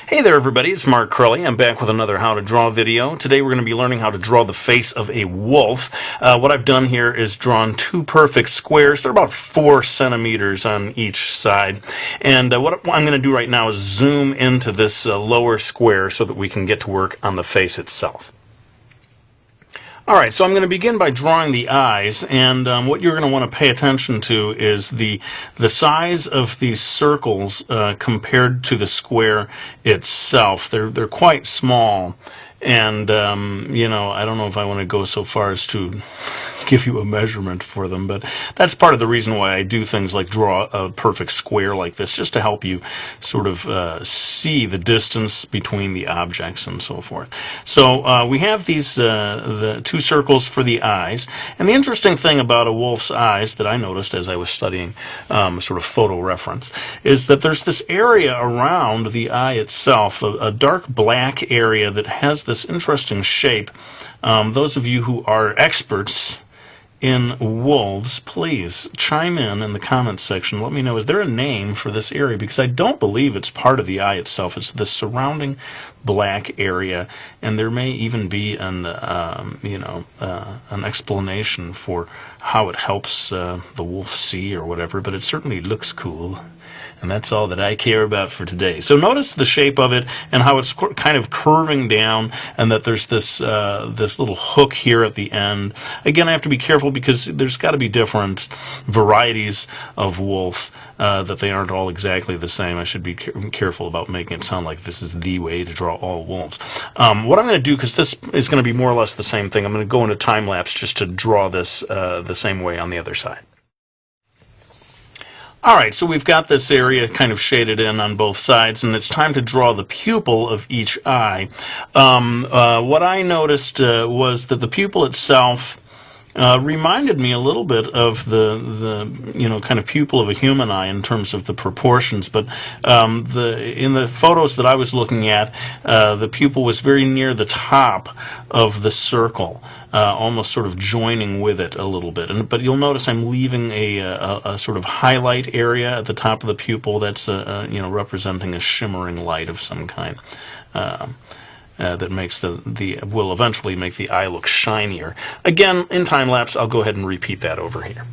Hey there everybody, it's Mark Crowley. I'm back with another How to Draw video. Today we're going to be learning how to draw the face of a wolf. What I've done here is drawn two perfect squares. They're about 4 centimeters on each side. And what I'm going to do right now is zoom into this lower square so that we can get to work on the face itself. Alright, so I'm going to begin by drawing the eyes, and what you're going to want to pay attention to is the size of these circles compared to the square itself. They're quite small, and you know, I don't know if I want to go so far as to give you a measurement for them, but that's part of the reason why I do things like draw a perfect square like this, just to help you sort of see the distance between the objects and so forth. So we have these the two circles for the eyes, and the interesting thing about a wolf's eyes that I noticed as I was studying sort of photo reference is that there's this area around the eye itself, a dark black area that has this interesting shape. Those of you who are experts in wolves, please chime in the comments section. Let me know, is there a name for this area? Because I don't believe it's part of the eye itself. It's the surrounding black area, and there may even be an an explanation for how it helps the wolf see or whatever, but it certainly looks cool. And that's all that I care about for today. So notice the shape of it and how it's kind of curving down, and that there's this this little hook here at the end. Again, I have to be careful because there's got to be different varieties of wolf, that they aren't all exactly the same. I should be careful about making it sound like this is the way to draw all wolves. What I'm going to do, because this is going to be more or less the same thing, I'm going to go into time lapse just to draw this the same way on the other side. Alright, so we've got this area kind of shaded in on both sides, and it's time to draw the pupil of each eye. What I noticed was that the pupil itself reminded me a little bit of the kind of pupil of a human eye in terms of the proportions, but in the photos that I was looking at, the pupil was very near the top of the circle, almost sort of joining with it a little bit. But you'll notice I'm leaving a sort of highlight area at the top of the pupil that's representing a shimmering light of some kind. That makes will eventually make the eye look shinier. Again, in time lapse, I'll go ahead and repeat that over here.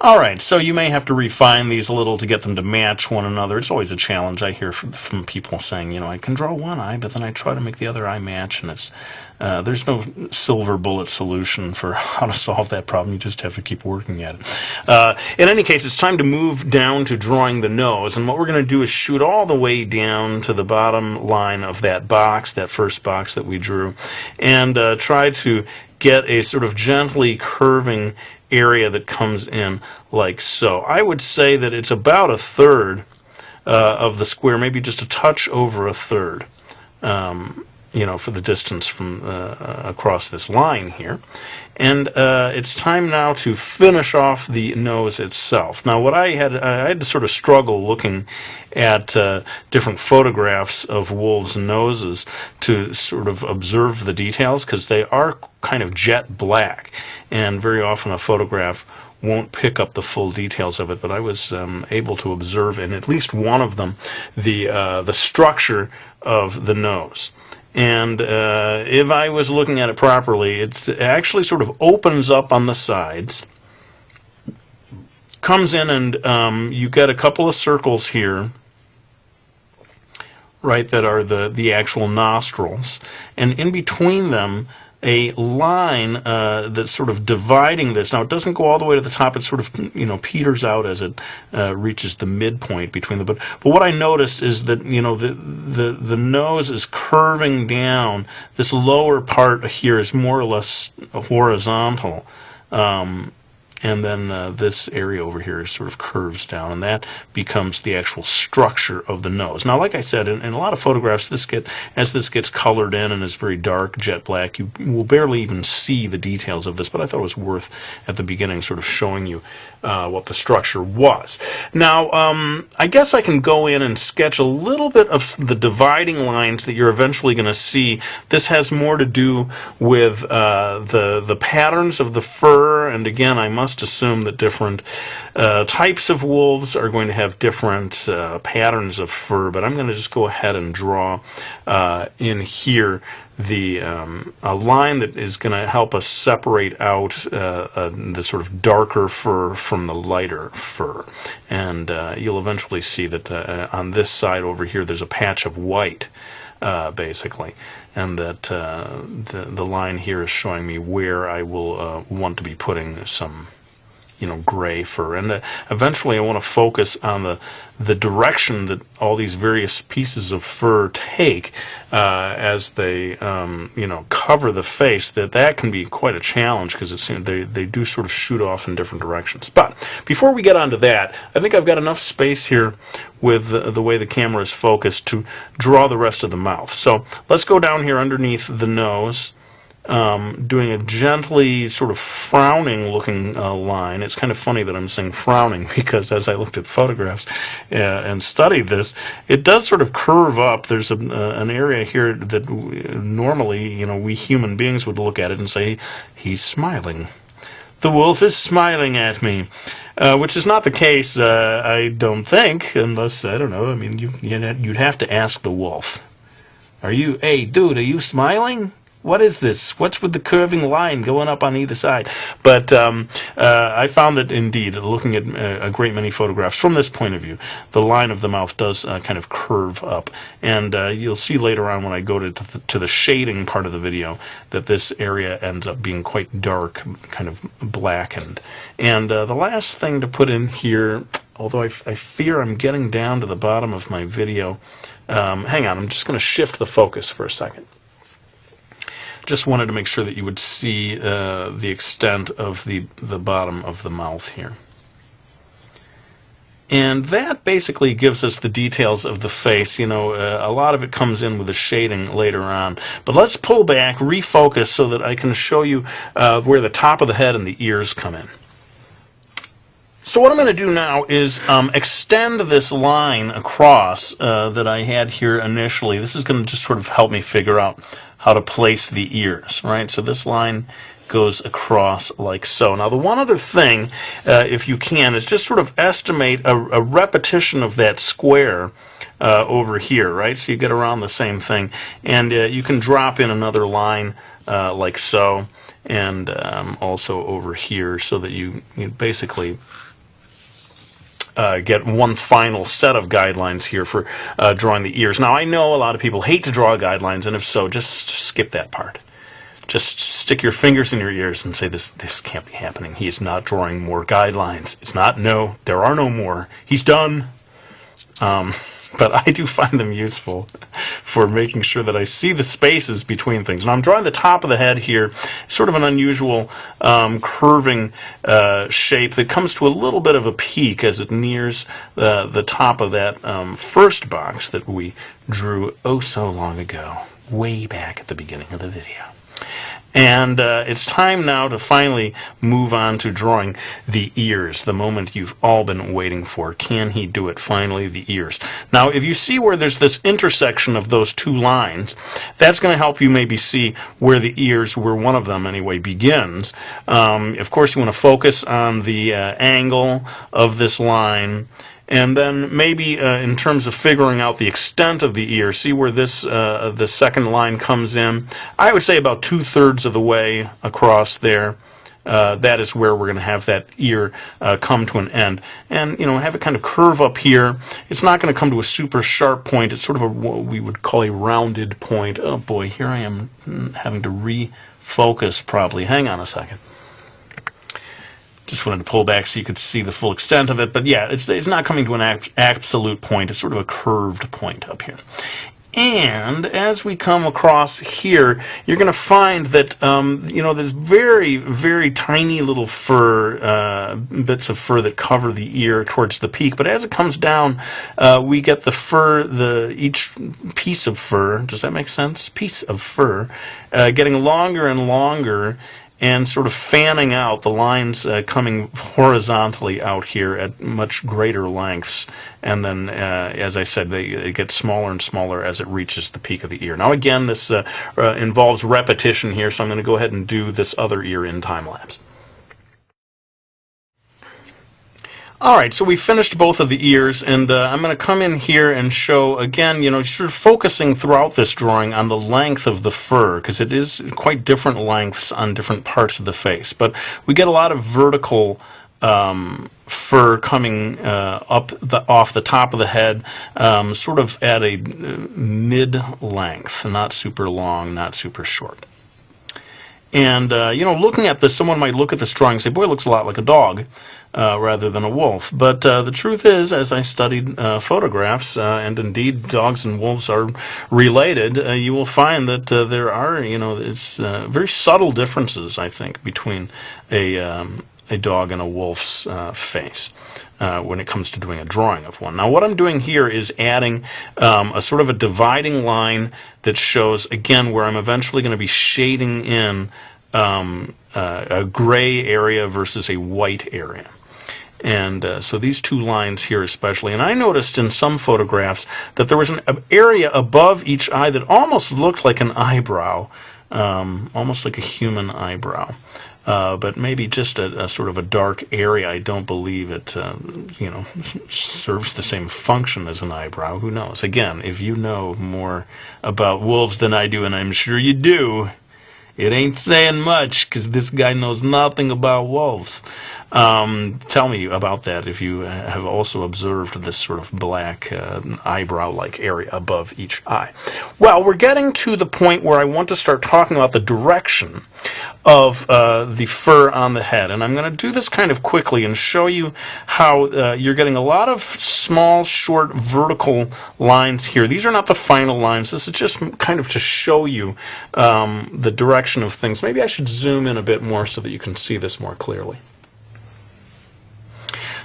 Alright, so you may have to refine these a little to get them to match one another. It's always a challenge. I hear from people saying, I can draw one eye, but then I try to make the other eye match, and it's there's no silver bullet solution for how to solve that problem. You just have to keep working at it. In any case, it's time to move down to drawing the nose, and what we're going to do is shoot all the way down to the bottom line of that box, that first box that we drew, and try to get a sort of gently curving area that comes in like so. I would say that it's about 1/3 of the square, maybe just a touch over 1/3, for the distance from across this line here. And it's time now to finish off the nose itself. Now, what I had to sort of struggle looking at different photographs of wolves' noses to sort of observe the details, because they are kind of jet black, and very often a photograph won't pick up the full details of it. But I was able to observe in at least one of them the structure of the nose. And if I was looking at it properly, it actually sort of opens up on the sides, comes in, and you get a couple of circles here, right, that are the actual nostrils, and in between them a line that's sort of dividing this. Now, it doesn't go all the way to the top. It sort of, peters out as it reaches the midpoint between them. But what I noticed is that, the nose is curving down. This lower part here is more or less horizontal. And then this area over here sort of curves down, and that becomes the actual structure of the nose. Now, like I said, in a lot of photographs, as this gets colored in and is very dark, jet black, you will barely even see the details of this, but I thought it was worth, at the beginning, sort of showing you what the structure was. Now, I guess I can go in and sketch a little bit of the dividing lines that you're eventually going to see. This has more to do with the patterns of the fur, and again, I must must assume that different types of wolves are going to have different patterns of fur, but I'm going to just go ahead and draw in here a line that is going to help us separate out the sort of darker fur from the lighter fur. And you'll eventually see that on this side over here there's a patch of white, basically. And that the line here is showing me where I will want to be putting some gray fur. And eventually I want to focus on the direction that all these various pieces of fur take as they cover the face. That can be quite a challenge, because they do sort of shoot off in different directions. But before we get onto that, I think I've got enough space here with the way the camera is focused to draw the rest of the mouth. So let's go down here underneath the nose, doing a gently sort of frowning looking line. It's kind of funny that I'm saying frowning, because as I looked at photographs and studied this, it does sort of curve up. There's an area here that normally we human beings would look at it and say, he's smiling. The wolf is smiling at me, which is not the case, I don't think, unless, I don't know, I mean, you'd have to ask the wolf. Hey, dude, are you smiling? What is this? What's with the curving line going up on either side? But I found that, indeed, looking at a great many photographs from this point of view, the line of the mouth does kind of curve up. And you'll see later on when I go to the shading part of the video that this area ends up being quite dark, kind of blackened. And the last thing to put in here, although I fear I'm getting down to the bottom of my video, hang on, I'm just going to shift the focus for a second. Just wanted to make sure that you would see the extent of the bottom of the mouth here. And that basically gives us the details of the face. A lot of it comes in with the shading later on. But let's pull back, refocus, so that I can show you where the top of the head and the ears come in. So what I'm going to do now is extend this line across that I had here initially. This is going to just sort of help me figure out how to place the ears, right? So this line goes across like so. Now the one other thing, if you can, is just sort of estimate a repetition of that square over here, right? So you get around the same thing. And you can drop in another line like so, and also over here, so that you basically get one final set of guidelines here for drawing the ears. Now, I know a lot of people hate to draw guidelines, and if so, just skip that part. Just stick your fingers in your ears and say, this can't be happening. He is not drawing more guidelines. It's not, no, there are no more. He's done. But I do find them useful for making sure that I see the spaces between things. Now I'm drawing the top of the head here, sort of an unusual curving shape that comes to a little bit of a peak as it nears the top of that first box that we drew oh so long ago, way back at the beginning of the video. And it's time now to finally move on to drawing the ears, the moment you've all been waiting for. Can he do it finally, the ears? Now, if you see where there's this intersection of those two lines, that's going to help you maybe see where the ears, where one of them anyway, begins. Of course, you want to focus on the angle of this line. And then maybe in terms of figuring out the extent of the ear, see where this the second line comes in. I would say about 2/3 of the way across there. That is where we're going to have that ear come to an end. And, have it kind of curve up here. It's not going to come to a super sharp point. It's sort of what we would call a rounded point. Oh boy, here I am having to refocus probably. Hang on a second. Just wanted to pull back so you could see the full extent of it. But yeah, it's not coming to an absolute point. It's sort of a curved point up here. And as we come across here, you're going to find that, there's very, very tiny little fur, bits of fur that cover the ear towards the peak. But as it comes down, we get the fur, each piece of fur, does that make sense? Piece of fur, getting longer and longer, and sort of fanning out, the lines coming horizontally out here at much greater lengths. And then, as I said, they get smaller and smaller as it reaches the peak of the ear. Now again, this involves repetition here, so I'm going to go ahead and do this other ear in time-lapse. All right, so we finished both of the ears, and I'm going to come in here and show, again, sort of focusing throughout this drawing on the length of the fur, because it is quite different lengths on different parts of the face. But we get a lot of vertical fur coming off the top of the head, sort of at a mid-length, not super long, not super short. And, looking at this, someone might look at this drawing and say, boy, it looks a lot like a dog rather than a wolf. But the truth is, as I studied photographs, and indeed dogs and wolves are related, you will find that there are, it's very subtle differences, I think, between a dog and a wolf's face. When it comes to doing a drawing of one. Now what I'm doing here is adding a sort of a dividing line that shows, again, where I'm eventually going to be shading in a gray area versus a white area. And so these two lines here especially, and I noticed in some photographs that there was an area above each eye that almost looked like an eyebrow, almost like a human eyebrow. But maybe just a sort of a dark area. I don't believe it, serves the same function as an eyebrow. Who knows? Again, if you know more about wolves than I do, and I'm sure you do, it ain't saying much, because this guy knows nothing about wolves. Tell me about that if you have also observed this sort of black eyebrow-like area above each eye. Well, we're getting to the point where I want to start talking about the direction of the fur on the head. And I'm going to do this kind of quickly and show you how you're getting a lot of small, short, vertical lines here. These are not the final lines. This is just kind of to show you the direction of things. Maybe I should zoom in a bit more so that you can see this more clearly.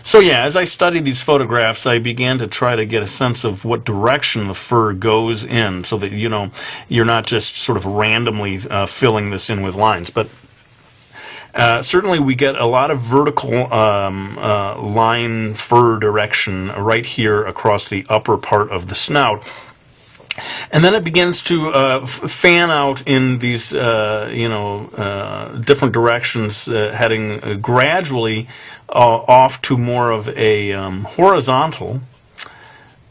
So yeah, as I studied these photographs, I began to try to get a sense of what direction the fur goes in, so that, you're not just sort of randomly filling this in with lines. But certainly we get a lot of vertical line fur direction right here across the upper part of the snout. And then it begins to fan out in these, different directions, heading gradually off to more of a horizontal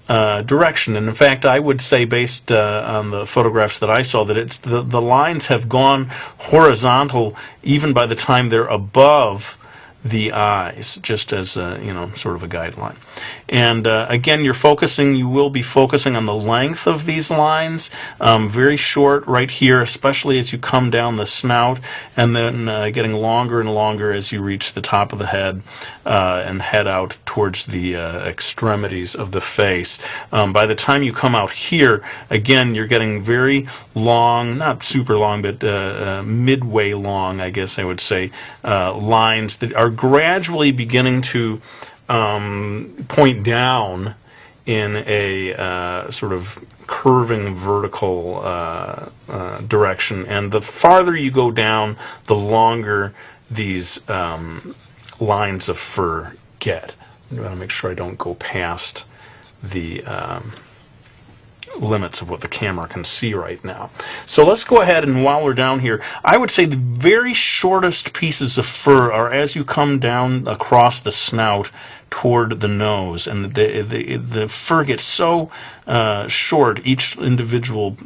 direction. And in fact, I would say, based on the photographs that I saw, that it's the lines have gone horizontal even by the time they're above the eyes, just as sort of a guideline. And again, you will be focusing on the length of these lines, very short right here, especially as you come down the snout, and then getting longer and longer as you reach the top of the head and head out towards the extremities of the face. By the time you come out here, again, you're getting very long, not super long, but midway long, I guess I would say, lines that are gradually beginning to point down in a sort of curving vertical direction. And the farther you go down, the longer these lines of fur get. I want to make sure I don't go past the limits of what the camera can see right now. So let's go ahead, and while we're down here, I would say the very shortest pieces of fur are as you come down across the snout toward the nose, and the fur gets so short, each individual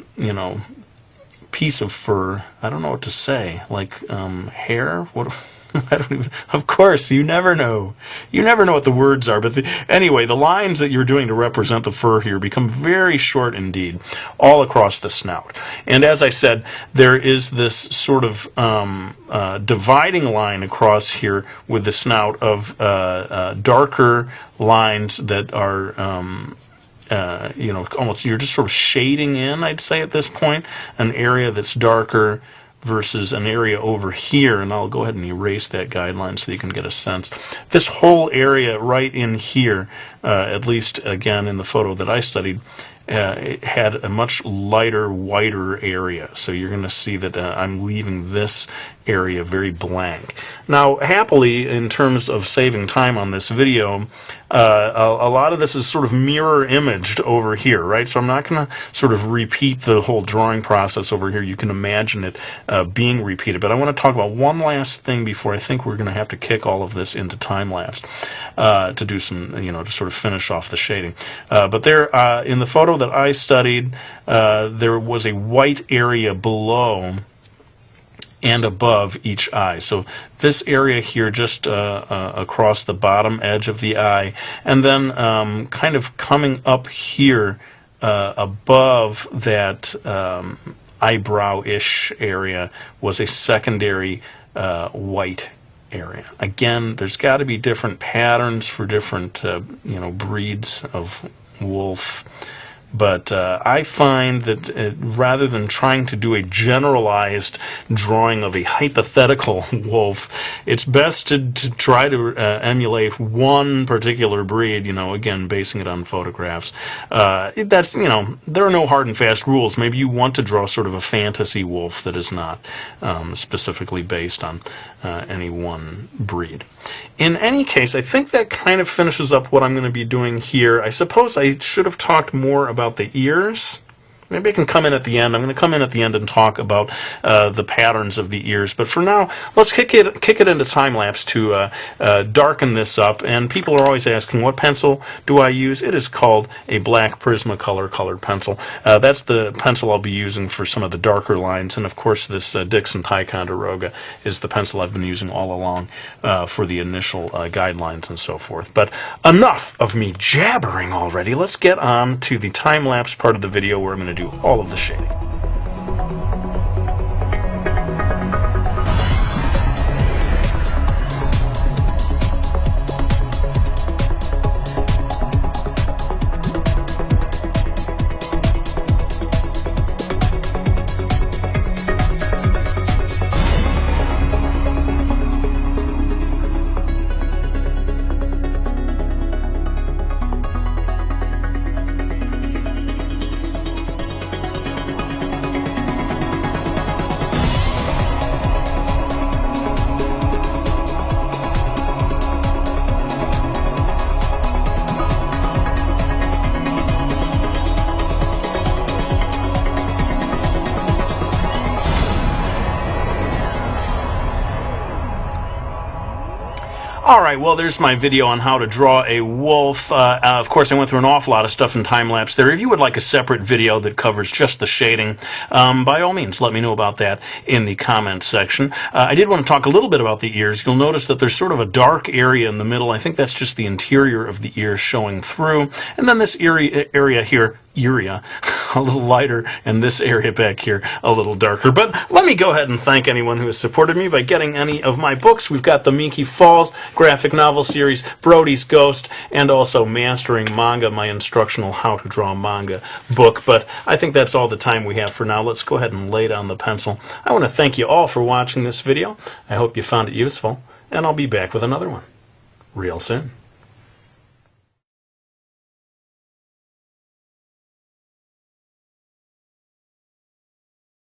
piece of fur, I don't know what to say, like hair? What? I don't even, of course, you never know. You never know what the words are. But anyway, the lines that you're doing to represent the fur here become very short indeed, all across the snout. And as I said, there is this sort of dividing line across here with the snout of darker lines that are almost, you're just sort of shading in, I'd say at this point, an area that's darker versus an area over here, and I'll go ahead and erase that guideline so you can get a sense. This whole area right in here, at least again in the photo that I studied, it had a much lighter, whiter area. So you're going to see that I'm leaving this area very blank. Now, happily, in terms of saving time on this video, a lot of this is sort of mirror imaged over here, right? So I'm not going to sort of repeat the whole drawing process over here. You can imagine it being repeated. But I want to talk about one last thing before I think we're going to have to kick all of this into time-lapse to do some, to sort of finish off the shading. But there, in the photo that I studied, there was a white area below and above each eye. So this area here just across the bottom edge of the eye, and then kind of coming up here above that eyebrow-ish area was a secondary white area. Again, there's got to be different patterns for different breeds of wolf. But I find that rather than trying to do a generalized drawing of a hypothetical wolf, it's best to try to emulate one particular breed, again, basing it on photographs. That's, there are no hard and fast rules. Maybe you want to draw sort of a fantasy wolf that is not specifically based on any one breed. In any case, I think that kind of finishes up what I'm going to be doing here. I suppose I should have talked more about the ears. Maybe I can come in at the end. I'm going to come in at the end and talk about the patterns of the ears. But for now, let's kick it into time-lapse to darken this up. And people are always asking, what pencil do I use? It is called a black Prismacolor colored pencil. That's the pencil I'll be using for some of the darker lines. And, of course, this Dixon Ticonderoga is the pencil I've been using all along for the initial guidelines and so forth. But enough of me jabbering already. Let's get on to the time-lapse part of the video where I'm going to do all of the shading. All right, well, there's my video on how to draw a wolf. Of course, I went through an awful lot of stuff in time-lapse there. If you would like a separate video that covers just the shading, by all means, let me know about that in the comments section. I did want to talk a little bit about the ears. You'll notice that there's sort of a dark area in the middle. I think that's just the interior of the ear showing through. And then this area here, a little lighter, and this area back here a little darker. But let me go ahead and thank anyone who has supported me by getting any of my books. We've got the Minky Falls graphic novel series, Brody's Ghost, and also Mastering Manga, my instructional how to draw manga book. But I think that's all the time we have for now. Let's go ahead and lay down the pencil. I want to thank you all for watching this video. I hope you found it useful, and I'll be back with another one real soon.